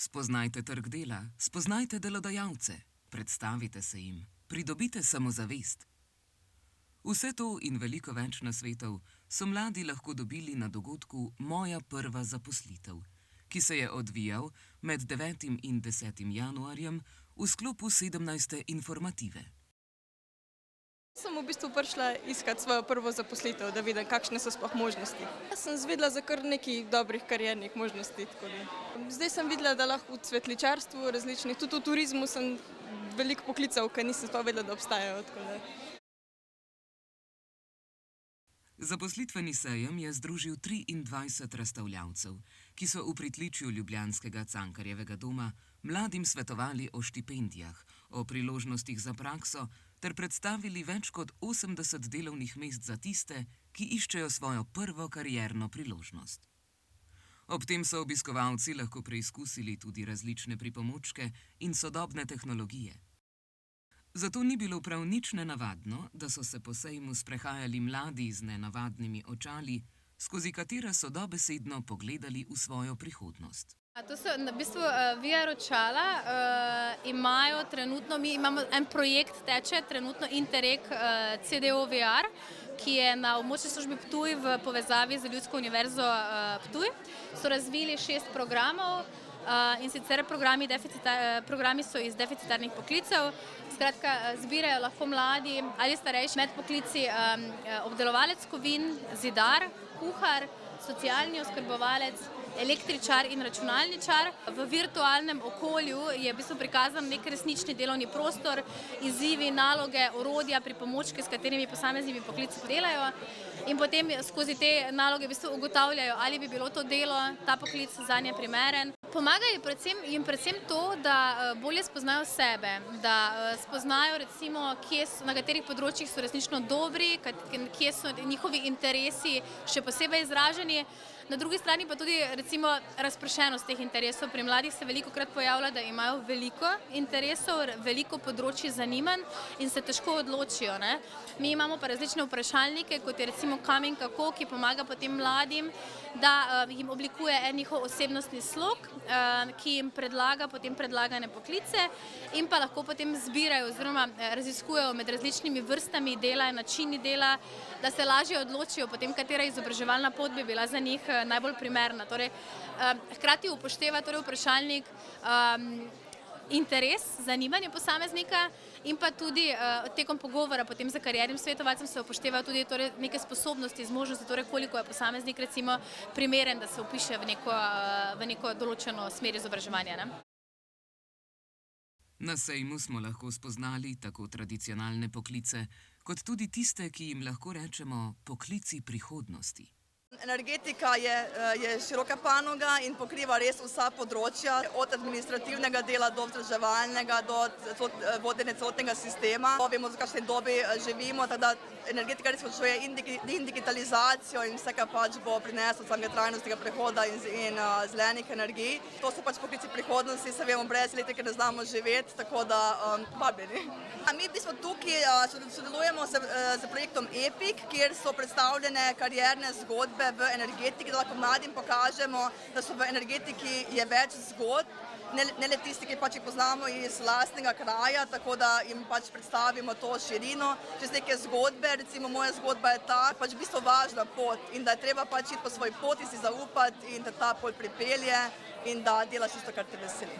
Spoznajte trg dela, spoznajte delodajalce, predstavite se jim, pridobite samozavest. Vse to in veliko več nasvetov so mladi lahko dobili na dogodku Moja prva zaposlitev, ki se je odvijal med 9. in 10. januarjem v sklopu 17. informative. Sem v bistvu prišla iskat svojo prvo zaposlitev, da vidim, kakšne so sploh možnosti. Jaz sem zvedela za kar nekaj dobrih kariernih možnosti. Zdaj sem videla, da lahko v cvetličarstvu različnih, tudi v turizmu sem veliko poklicev, ker nisem sploh vedela, da obstajajo. Zaposlitveni sejem je združil 23 razstavljavcev, ki so v pritličju ljubljanskega Cankarjevega doma mladim svetovali o štipendijah, o priložnostih za prakso ter predstavili več kot 80 delovnih mest za tiste, ki iščejo svojo prvo karierno priložnost. Ob tem so obiskovalci lahko preizkusili tudi različne pripomočke in sodobne tehnologije. Zato ni bilo prav nič nenavadno, da so se po sejmu sprehajali mladi z nenavadnimi očali, skozi katera so dobesedno pogledali v svojo prihodnost. To so v bistvu VR očala, imajo trenutno, mi imamo en projekt teče, trenutno Interreg CDO VR, ki je na območni službi Ptuj v povezavi z Ljudsko univerzo Ptuj. So razvili 6 programov in sicer programi so iz deficitarnih poklicev. Skratka, zbirajo lahko mladi ali starejši med poklici obdelovalec kovin, zidar, kuhar, socialni oskrbovalec, električar in računalničar. V virtualnem okolju je v bistvu prikazan nek resnični delovni prostor, izzivi, naloge, orodja, pripomočke, s katerimi posameznimi poklici delajo. In potem skozi te naloge v bistvu ugotavljajo, ali bi bilo to delo, ta poklic zanje primeren. Pomaga jim predvsem to, da bolje spoznajo sebe, da spoznajo recimo, na katerih področjih so resnično dobri, kje so njihovi interesi še posebej izraženi. Na drugi strani pa tudi recimo razpršenost teh interesov. Pri mladih se velikokrat pojavlja, da imajo veliko interesov, veliko področij zanimanj in se težko odločijo. Mi imamo pa različne vprašalnike, kot je recimo Kam in kako, ki pomaga potem mladim, da jim oblikuje en njihov osebnostni slog, ki jim predlaga potem predlagane poklice in pa lahko potem zbirajo oziroma raziskujejo med različnimi vrstami dela in načini dela, da se lažje odločijo potem, katera izobraževalna pot bi bila za njih najbolj primerna. Hkrati upošteva vprašalnik interes, zanimanje posameznika in pa tudi tekom pogovora potem za kariernim svetovalcem se upoštevajo tudi neke sposobnosti, zmožnosti, koliko je posameznik recimo primeren, da se vpiše v neko določeno smer izobraževanja. Na sejmu smo lahko spoznali tako tradicionalne poklice, kot tudi tiste, ki jim lahko rečemo poklici prihodnosti. Energetika je široka panoga in pokriva res vsa področja, od administrativnega dela do vzdrževalnega, do vodenja celotnega sistema. Vemo, v kakšni dobi živimo, tako da energetika res vključuje in digitalizacijo in vse, kar bo prineslo samega trajnostnega prehoda in zelenih energij. To so poklici prihodnosti, se vemo, brez elektrike ne znamo živeti, tako da vabljeni. Mi v bistvu tukaj sodelujemo z projektom EPIC, kjer so predstavljene karierne zgodbe v energetiki, da lahko mladim pokažemo, da so v energetiki je več zgodb, ne le tisti, ki jih poznamo iz lastnega kraja, tako da jim predstavimo to širino. Čez neke zgodbe, recimo moja zgodba je ta, v bistvu važna pot in da je treba iti po svoji poti, si zaupati in da ta pot pripelje in da delaš tisto, kar te veseli.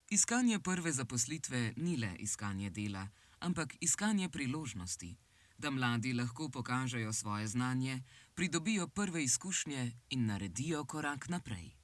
Iskanje prve zaposlitve ni le iskanje dela, ampak iskanje priložnosti, da mladi lahko pokažejo svoje znanje, pridobijo prve izkušnje in naredijo korak naprej.